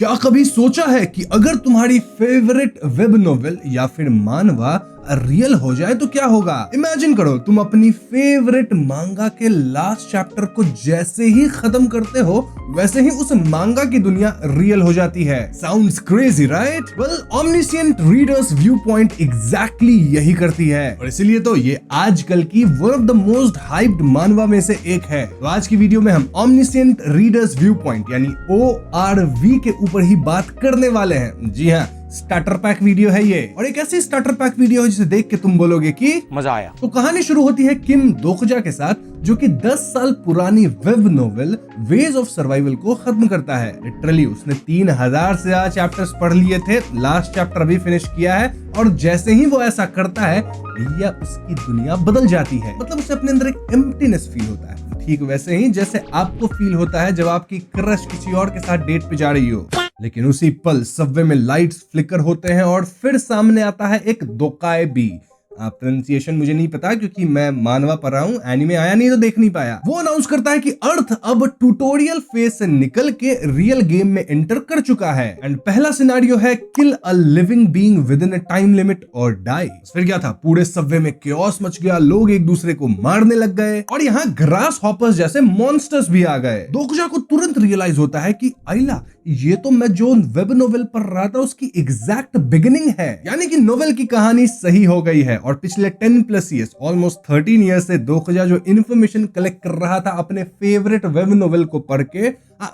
क्या कभी सोचा है कि अगर तुम्हारी फेवरेट वेब नॉवेल या फिर मानवा रियल हो जाए तो क्या होगा? इमेजिन करो तुम अपनी फेवरेट मांगा के लास्ट चैप्टर को जैसे ही खत्म करते हो वैसे ही उस मांगा की दुनिया रियल हो जाती है। Sounds crazy right? Well, omniscient readers व्यू पॉइंट एग्जैक्टली यही करती है और इसीलिए तो ये आजकल की one of the most hyped manhwa में से एक है। तो आज की वीडियो में हम ओमनिशिएंट रीडर्स व्यू पॉइंट यानी ORV के ऊपर ही बात करने वाले हैं। जी हाँ, स्टार्टर पैक वीडियो है ये, और एक ऐसी स्टार्टर पैक वीडियो है जिसे देख के तुम बोलोगे कि मजा आया। तो कहानी शुरू होती है किम दोकजा के साथ, जो कि 10 साल पुरानी web novel ways of survival को खत्म करता है। लिटरली उसने 3000 से ज्यादा चैप्टर्स पढ़ लिए थे, लास्ट चैप्टर अभी फिनिश किया है, और जैसे ही वो ऐसा करता है भैया उसकी दुनिया बदल जाती है। मतलब उसे अपने अंदर एक एम्प्टीनेस फील होता है, ठीक वैसे ही जैसे आपको फील होता है जब आपकी क्रश किसी और के साथ डेट पे जा रही हो, लेकिन उसी पल सबवे में लाइट्स फ्लिकर होते हैं और फिर सामने आता है एक दोकाएबी। प्रोनाउंसिएशन मुझे नहीं पता क्योंकि मैं मानवा पढ़ रहा हूँ, एनीमे आया नहीं तो देख नहीं पाया। वो अनाउंस करता है कि अर्थ अब ट्यूटोरियल फेज से निकल के रियल गेम में एंटर कर चुका है एंड पहला सिनेरियो है kill a living being within a time limit और डाई। फिर क्या था, पूरे सबवे में केओस मच गया, लोग एक दूसरे को मारने लग गए और यहाँ ग्रास हॉपर्स जैसे मॉन्स्टर्स भी आ गए। दोकजा को तुरंत रियलाइज होता है कि आइला ये तो मैं जो वेब नोवेल पढ़ रहा था उसकी एग्जैक्ट बिगिनिंग है, यानी कि नोवेल की कहानी सही हो गई है। और पिछले 10+ ईयर्स, ऑलमोस्ट 13 ईयर्स से दोकजा जो इन्फॉर्मेशन कलेक्ट कर रहा था अपने फेवरेट वेब नोवेल को पढ़ के,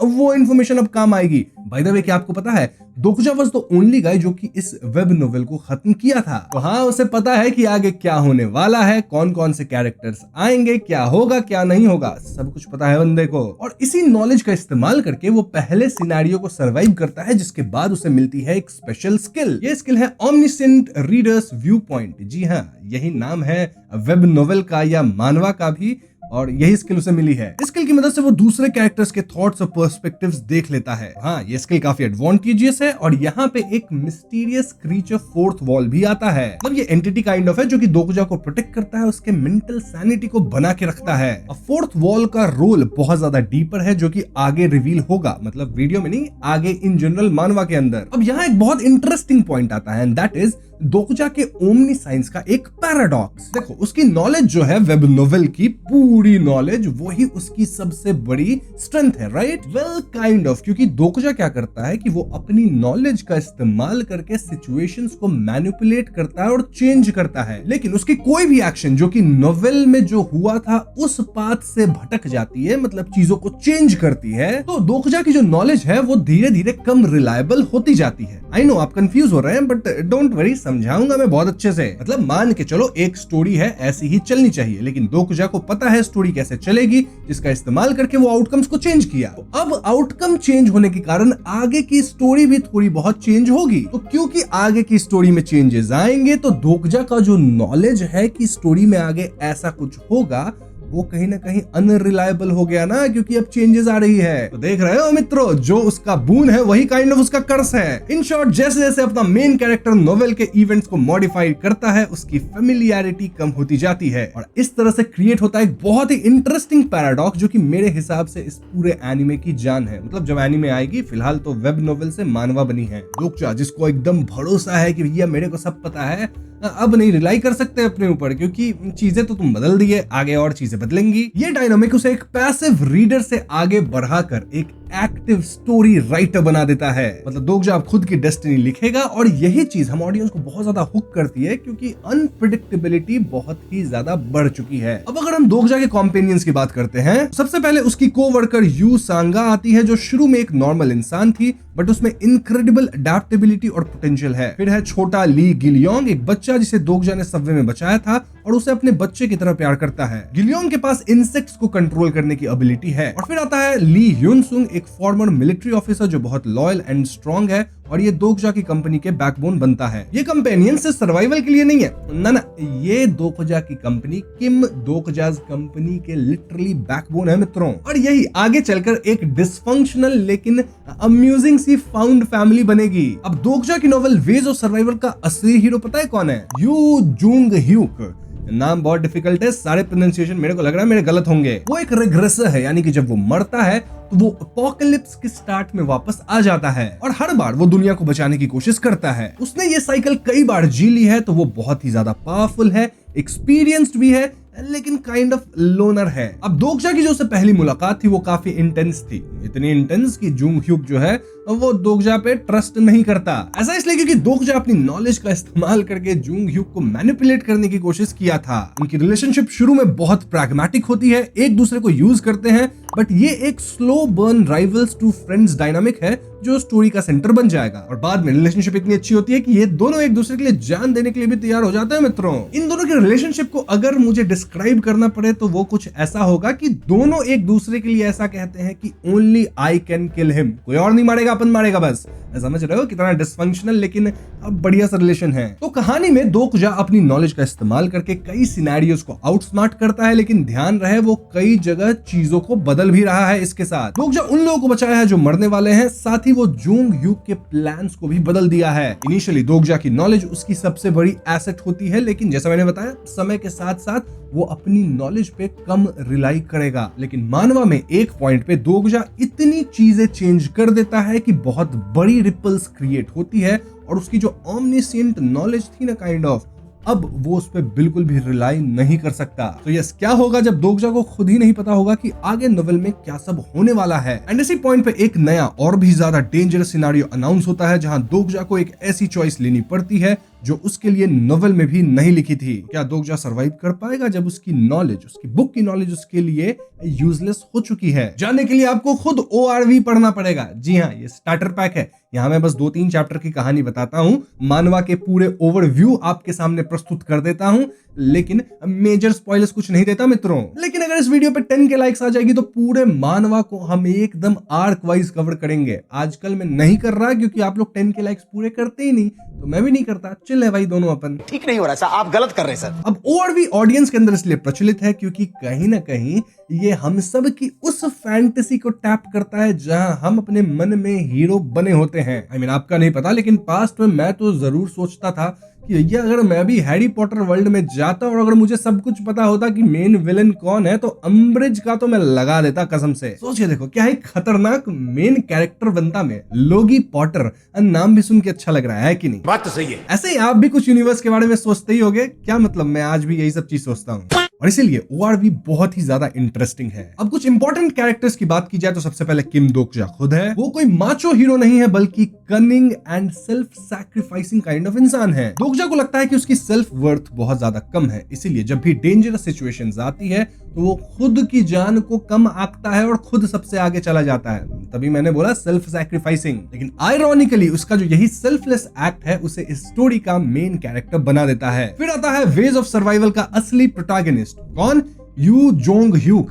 वो इन्फॉर्मेशन अब काम आएगी। बाय द वे, क्या आपको पता है दोकजा वाज द ओनली गाय जो कि इस वेब नोवेल को खत्म किया था। तो हाँ, उसे पता है कि आगे क्या होने वाला है, कौन कौन से कैरेक्टर्स आएंगे, क्या होगा क्या नहीं होगा, सब कुछ पता है बंदे को। और इसी नॉलेज का इस्तेमाल करके वो पहले सिनेरियो को सर्वाइव करता है, जिसके बाद उसे मिलती है एक स्पेशल स्किल। ये स्किल है ओमनिशिएंट रीडर्स व्यू पॉइंट। जी हाँ, यही नाम है वेब नोवेल का या मानवा का भी, और यही स्किल उसे मिली है। इस स्किल की मदद से वो दूसरे कैरेक्टर्स के थॉट्स और पर्सपेक्टिव्स देख लेता है। हाँ, ये स्किल काफी एडवांटेजियस है और यहाँ पे एक मिस्टीरियस क्रीचर फोर्थ वॉल भी आता है। मतलब ये एंटिटी काइंड ऑफ है जो कि दोकजा को प्रोटेक्ट करता है, उसके मेंटल सैनिटी को बना के रखता है। फोर्थ वॉल का रोल बहुत ज्यादा डीपर है जो कि आगे रिवील होगा, मतलब वीडियो में नहीं, आगे इन जनरल मानवा के अंदर। अब यहाँ एक बहुत इंटरेस्टिंग पॉइंट आता है एंड दैट इज दोकजा के ओमनी साइंस का एक पैराडॉक्स। देखो, उसकी नॉलेज जो है वेब नोवेल की पूरी नॉलेज, वही उसकी सबसे बड़ी स्ट्रेंथ है, राइट? वेल, काइंड ऑफ, क्योंकि दोकजा क्या करता है कि वो अपनी नॉलेज का इस्तेमाल करके सिचुएशंस को मैनिपुलेट करता है और चेंज करता है, लेकिन उसकी कोई भी एक्शन जो कि नोवेल में जो हुआ था उस पाथ से भटक जाती है, मतलब चीजों को चेंज करती है। तो दोकजा की जो नॉलेज है वो धीरे धीरे कम रिलायबल होती जाती है। आई नो आप कंफ्यूज हो रहे हैं, बट डोंट वरी, समझाऊंगा मैं बहुत अच्छे से। मतलब मान के चलो एक स्टोरी है, ऐसी ही चलनी चाहिए, लेकिन दोकजा को पता है स्टोरी कैसे चलेगी, जिसका इस्तेमाल करके वो आउटकम्स को चेंज किया। तो अब आउटकम चेंज होने के कारण आगे की स्टोरी भी थोड़ी बहुत चेंज होगी। तो क्योंकि आगे की स्टोरी में चेंजेस आएंगे, तो दोकजा का जो नॉलेज है कि स्टोरी में आगे ऐसा कुछ होगा, वो कहीं ना कहीं अनरिलायबल हो गया ना, क्योंकि अब चेंजेस आ रही है। तो देख रहे हो मित्रों, जो उसका बून है वही काइंड ऑफ उसका कर्स है। इन शॉर्ट, जैसे जैसे अपना मेन कैरेक्टर नोवेल के इवेंट्स को मॉडिफाई करता है, उसकी फेमिलियरिटी कम होती जाती है और इस तरह से क्रिएट होता है एक बहुत ही इंटरेस्टिंग पैराडॉक्स जो कि मेरे हिसाब से इस पूरे एनिमे की जान है। मतलब जब एनिमे आएगी, फिलहाल तो वेब नोवेल से मानवा बनी है। दोकजा जिसको एकदम भरोसा है कि भैया मेरे को सब पता है, अब नहीं रिलाई कर सकते अपने ऊपर, क्योंकि चीजें तो तुम बदल दिए, आगे और चीजें बदलेंगी। ये डायनामिक उसे एक पैसिव रीडर से आगे बढ़ाकर एक एक्टिव स्टोरी राइटर बना देता है। मतलब दोकजा अब खुद की डेस्टिनी लिखेगा और यही चीज हम ऑडियंस को बहुत ज्यादा हुक करती है, क्योंकि अनप्रेडिक्टेबिलिटी बहुत ही ज्यादा बढ़ चुकी है। अब अगर हम दोकजा के कॉम्पेनियंस की बात करते हैं, सबसे पहले उसकी कोवर्कर यू सांगा आती है, जो शुरू में एक नॉर्मल इंसान थी बट उसमें इनक्रेडिबल अडेप्टेबिलिटी और पोटेंशियल है। फिर है छोटा ली गिलियोंग, एक बच्चा जिसे दोकजा ने सबवे में बचाया था और उसे अपने बच्चे की तरह प्यार करता है। गिलियोंग के पास इंसेक्ट्स को कंट्रोल करने की एबिलिटी है। और फिर आता है ली ह्यून-सुंग, एक फॉर्मर मिलिट्री ऑफिसर जो बहुत लॉयल एंड स्ट्रॉन्ग है और ये दोकजा की कंपनी के बैकबोन बनता है। ये कंपेनियन से सर्वाइवल के लिए नहीं है, ना, ये दोकजा की कंपनी, किम दोकजाज कंपनी के लिटरली बैकबोन है मित्रों। और यही आगे चलकर एक डिसफंक्शनल लेकिन अम्यूजिंग सी फाउंड फैमिली बनेगी। अब दोकजा की नॉवेल वेज ऑफ सर्वाइवल का असली हीरो पता है कौन है? You Jung hook. नाम बहुत डिफिकल्ट है, सारे प्रोनाउंसिएशन मेरे को लग रहा है मेरे गलत होंगे। वो एक रिग्रेसर है, यानी कि जब वो मरता है तो वो अपोकलिप्स के स्टार्ट में वापस आ जाता है और हर बार वो दुनिया को बचाने की कोशिश करता है। उसने ये साइकिल कई बार जी ली है, तो वो बहुत ही ज्यादा पावरफुल है, एक्सपीरियंस्ड भी है, लेकिन काइंड ऑफ लोनर है। अब दोगजा की जो उससे पहली मुलाकात थी वो काफी इंटेंस थी, इतनी इंटेंस कि जुंग ह्यूक जो है वो दोगजा पे ट्रस्ट नहीं करता। ऐसा इसलिए क्योंकि दोगजा अपनी नॉलेज का इस्तेमाल करके जुंग ह्यूक को मैनिपुलेट करने की कोशिश किया था। उनकी रिलेशनशिप शुरू में बहुत प्रैग्मेटिक होती है, एक दूसरे को यूज करते हैं, बट ये एक slow burn rivals to friends dynamic है जो स्टोरी का सेंटर बन जाएगा। और बाद में रिलेशनशिप इतनी अच्छी होती है कि ये दोनों एक दूसरे के लिए जान देने के लिए भी तैयार हो जाते हैं। मित्रों, इन दोनों के रिलेशनशिप को अगर मुझे डिस्क्राइब करना पड़े तो वो कुछ ऐसा होगा कि दोनों एक दूसरे के लिए ऐसा कहते हैं कि only I can kill him, कोई और नहीं मारेगा, अपन मारेगा बस। समझ रहे हो कितना डिसफंक्शनल लेकिन अब बढ़िया सा रिलेशन है। तो कहानी में दोगजा अपनी नॉलेज का इस्तेमाल करके कई सिनेरियोस को आउटस्मार्ट करता है, लेकिन ध्यान रहे वो कई जगह चीजों को बदल भी रहा है। इसके साथ दोगजा उन लोगों को बचाया है जो मरने वाले हैं, साथ ही वो जुंग ह्यूक के प्लान्स को भी बदल दिया है। इनिशियली दोगजा की नॉलेज उसकी सबसे बड़ी एसेट होती है, लेकिन जैसा मैंने बताया समय के साथ साथ वो अपनी नॉलेज पे कम रिलाई करेगा। लेकिन मानवा में एक पॉइंट पे दोगजा इतनी चीजें चेंज कर देता है कि बहुत बड़ी रिपल्स क्रिएट होती है और उसकी जो ओमनिसेंट नॉलेज थी ना काइंड ऑफ, अब वो उस पर बिल्कुल भी रिलाई नहीं कर सकता। तो यस, क्या होगा जब दोगजा को खुद ही नहीं पता होगा कि आगे नोवेल में क्या सब होने वाला है। एंड इसी पॉइंट पे एक नया और भी ज्यादा डेंजरस सिनेरियो अनाउंस होता है, जहां दोगजा को एक ऐसी चॉइस लेनी पड़ती है जो उसके लिए नोवेल में भी नहीं लिखी थी। क्या दोगजा सरवाइव कर पाएगा जब उसकी नॉलेज, उसकी बुक की नॉलेज उसके लिए यूजलेस हो चुकी है? जानने के लिए आपको खुद ORV पढ़ना पड़ेगा। जी हाँ, ये स्टार्टर पैक है, यहाँ मैं बस 2-3 चैप्टर की कहानी बताता हूँ, मानवा के पूरे ओवरव्यू आपके सामने प्रस्तुत कर देता हूँ, लेकिन मेजर स्पॉयलर्स कुछ नहीं देता मित्रों। लेकिन अगर इस वीडियो पे 10 के लाइक्स आ जाएगी तो पूरे मानवा को हम एकदम आर्क वाइज कवर करेंगे। आजकल मैं नहीं कर रहा क्योंकि आप लोग 10 के लाइक्स पूरे करते ही नहीं, तो मैं भी नहीं करता। चिल है भाई, दोनों अपन। ठीक नहीं हो रहा सर, आप गलत कर रहे हैं सर। अब ORV ऑडियंस के अंदर इसलिए प्रचलित है क्योंकि कहीं ना कहीं ये हम सब की उस फैंटेसी को टैप करता है जहां हम अपने मन में हीरो बने होते हैं। I mean, आपका नहीं पता, लेकिन पास्ट में मैं तो जरूर सोचता था कि ये अगर मैं भी हैरी पॉटर वर्ल्ड में जाता और अगर मुझे सब कुछ पता होता कि मेन विलन कौन है, तो अम्ब्रिज का तो मैं लगा देता कसम से। सोचिए देखो क्या ही खतरनाक मेन कैरेक्टर बनता मैं। लोगी पॉटर, नाम भी सुन के अच्छा लग रहा है कि नहीं? बात तो सही है। ऐसे ही आप भी कुछ यूनिवर्स के बारे में सोचते ही होंगे, क्या मतलब मैं आज भी यही सब चीज सोचता हूँ। और इसीलिए ORV बहुत ही ज्यादा इंटरेस्टिंग है। अब कुछ इंपॉर्टेंट कैरेक्टर्स की बात की जाए तो सबसे पहले किम दोगजा खुद है। वो कोई माचो हीरो नहीं है, बल्कि cunning and self sacrificing kind of इंसान है। दोगजा को लगता है कि उसकी सेल्फ वर्थ बहुत ज्यादा कम है, इसीलिए जब भी डेंजरस सिचुएशंस आती है तो वो खुद की जान को कम आंकता है और खुद सबसे आगे चला जाता है। तभी मैंने बोला सेल्फ सैक्रिफाइसिंग। लेकिन आयरॉनिकली उसका जो यही सेल्फलेस एक्ट है उसे इस स्टोरी का मेन कैरेक्टर बना देता है। फिर आता है वेज ऑफ सर्वाइवल का असली प्रोटैगनिस्ट। कौन? You Jong hook.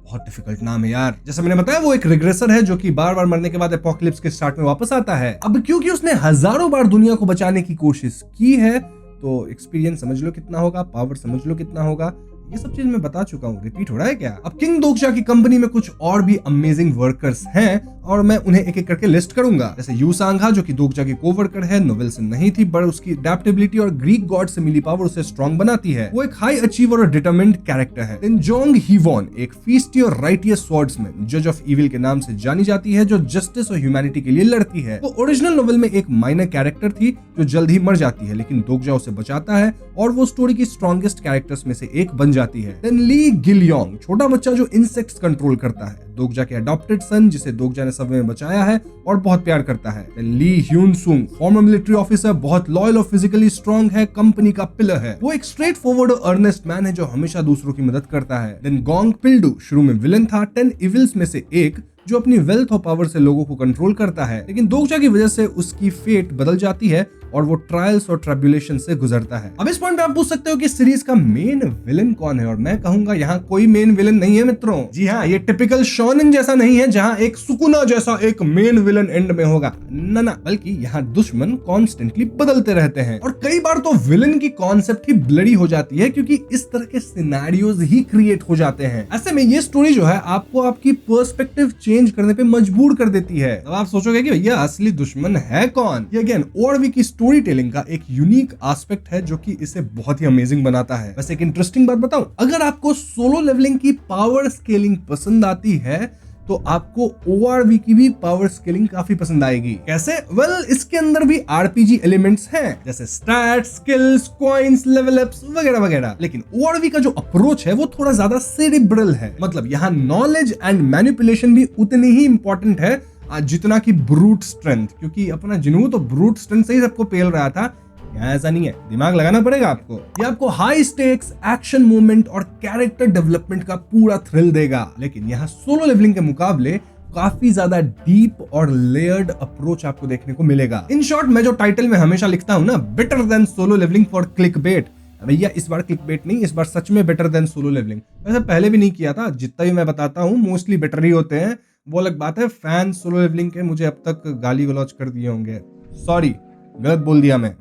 बहुत डिफिकल्ट नाम है यार। जैसे मैंने बताया वो एक रिग्रेसर है जो कि बार बार मरने के बाद एपोकलिप्स के स्टार्ट में वापस आता है। अब क्योंकि उसने हजारों बार दुनिया को बचाने की कोशिश की है, तो एक्सपीरियंस समझ लो कितना होगा, पावर समझ लो कितना होगा। ये सब चीज मैं बता चुका हूँ, रिपीट हो रहा है क्या? अब किंग दोगजा की कंपनी में कुछ और भी अमेजिंग वर्कर्स हैं और मैं उन्हें एक एक करके लिस्ट करूंगा। जैसे यू सांघा जो कि दोगजा की कोवर्कर है, नोवेल से नहीं थी, पर उसकी अडेप्टेबिलिटी और ग्रीक गॉड से मिली पावर उसे स्ट्रॉन्ग बनाती है। वो एक हाई अचीवर और डिटरमिन्ड कैरेक्टर है। देन जोंग हीवॉन, एक फीस्टी और राइटियस स्वॉर्ड्समैन, जज ऑफ इविल के नाम से जानी जाती है, जो जस्टिस और ह्यूमैनिटी के लिए लड़ती है। वो ओरिजिनल नोवेल में एक माइनर कैरेक्टर थी जो जल्द ही मर जाती है, लेकिन दोगजा उसे बचाता है और वो स्टोरी की स्ट्रॉन्गेस्ट कैरेक्टर्स में से एक बन जाती है। देन ली गिलयोंग, छोटा बच्चा जो इंसेक्ट्स कंट्रोल करता है, दोगजा के अडॉप्टेड सन जिसे दोगजा ने सब में बचाया है और बहुत प्यार करता है। देन ली ह्यून सुंग, फॉर्मर मिलिट्री ऑफिसर, बहुत लॉयल और फिजिकली स्ट्रॉन्ग है, कंपनी का पिलर है। वो एक स्ट्रेट फॉरवर्ड और अर्नेस्ट मैन है जो हमेशा दूसरों की मदद करता है। देन गोंग पिल्डू, शुरू में विलन था, 10 इविल्स में से एक, जो अपनी वेल्थ और पावर से लोगों को कंट्रोल करता है, लेकिन दोगजा की वजह से उसकी फेट बदल जाती है और वो ट्रायल्स और ट्रिब्यूलेशन से गुजरता है। अब इस पॉइंट पे आप पूछ सकते हो कि सीरीज का मेन विलन कौन है, और मैं कहूंगा यहाँ कोई मेन विलन नहीं है मित्रों। जी हाँ, ये टिपिकल शोनेन जैसा नहीं है जहाँ एक सुकुना जैसा एक मेन विलन एंड में होगा, ना, बल्कि यहाँ दुश्मन कॉन्स्टेंटली बदलते रहते हैं और कई बार तो विलन की कॉन्सेप्ट ही ब्लडी हो जाती है क्योंकि इस तरह के सिनेरियोज ही क्रिएट हो जाते हैं। ऐसे में ये स्टोरी जो है आपको आपकी पर्सपेक्टिव चेंज करने पे मजबूर कर देती है। अब आप सोचोगे कि भैया असली दुश्मन है कौन? ये अगेन ORV की स्टोरी टेलिंग का एक यूनिक एस्पेक्ट है जो कि इसे बहुत ही अमेजिंग बनाता है। वैसे एक इंटरेस्टिंग बात बताऊं, अगर आपको सोलो लेवलिंग की पावर स्केलिंग पसंद आती है तो आपको ORV की भी पावर स्केलिंग काफी पसंद आएगी। कैसे? वेल, इसके अंदर भी RPG एलिमेंट्स हैं, जैसे stats, skills, coins, level ups वगैरह वगैरह। लेकिन ORV का जो अप्रोच है वो थोड़ा ज्यादा सेरिब्रल है। मतलब यहाँ नॉलेज एंड मैनिपुलेशन भी उतनी ही इंपॉर्टेंट है जितना कि ब्रूट स्ट्रेंथ, क्योंकि अपना जिनू तो ब्रूट स्ट्रेंथ से ही सबको पेल रहा था। यहाँ ऐसा नहीं है, दिमाग लगाना पड़ेगा आपको। ये आपको हाई स्टेक्स, एक्शन मूवमेंट और कैरेक्टर डेवलपमेंट का पूरा थ्रिल देगा। लेकिन यहाँ सोलो लेवलिंग के मुकाबले काफी ज्यादा डीप और लेयर्ड अप्रोच आपको देखने को मिलेगा। इन शॉर्ट, मैं जो टाइटल में हमेशा लिखता हूँ ना, better than Solo Leveling for click bait, भैया इस बार क्लिक बेट नहीं, इस बार सच में बेटर देन सोलो लेवलिंग। वैसे पहले भी नहीं किया था, जितना भी मैं बताता हूँ मोस्टली बेटर ही होते हैं। वो अलग बात है, फैन सोलो लेवलिंग के मुझे अब तक गाली गलौज कर दिए होंगे, सॉरी गलत बोल दिया मैं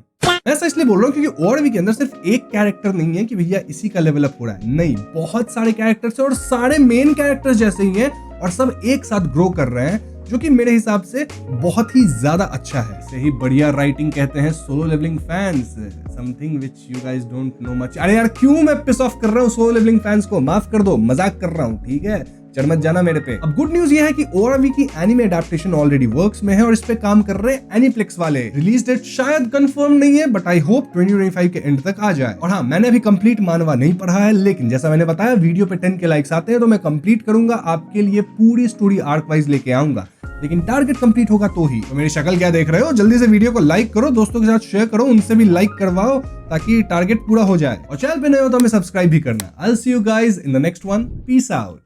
ऐसा इसलिए बोल रहा हूँ क्योंकि ORV के अंदर सिर्फ एक कैरेक्टर नहीं है कि भैया इसी का लेवल अप हो रहा है, नहीं, बहुत सारे कैरेक्टर्स हैं और सारे मेन कैरेक्टर्स जैसे ही हैं और सब एक साथ ग्रो कर रहे हैं, जो कि मेरे हिसाब से बहुत ही ज्यादा अच्छा है। इसे ही बढ़िया राइटिंग कहते हैं Solo Leveling fans, something which you guys don't know much. अरे यार, क्यों मैं पिस ऑफ कर रहा हूँ सोलो लेवलिंग फैंस को, माफ कर दो, मजाक कर रहा हूँ, ठीक है, चढ़ मत जाना मेरे पे। अब गुड न्यूज ये है कि ORV की एनिमे अडैप्टेशन ऑलरेडी वर्क्स में है और इस पे काम कर रहे हैं एनीप्लेक्स वाले। रिलीज डेट शायद कंफर्म नहीं है, बट आई होप 2025 के एंड तक आ जाए। और हाँ, मैंने अभी कंप्लीट मानवा नहीं पढ़ा है, लेकिन जैसा मैंने बताया वीडियो पे 10 के लाइक्स आते हैं तो मैं कंप्लीट करूंगा, आपके लिए पूरी स्टोरी आर्क वाइज लेके आऊंगा। लेकिन टारगेट कंप्लीट होगा तो ही। तो मेरी शक्ल क्या देख रहे हो, जल्दी से वीडियो को लाइक करो, दोस्तों के साथ शेयर करो, उनसे भी लाइक करवाओ ताकि टारगेट पूरा हो जाए। और चैनल पे नए हो तो हमें सब्सक्राइब भी करना। I will see you guys in the next one. Peace out.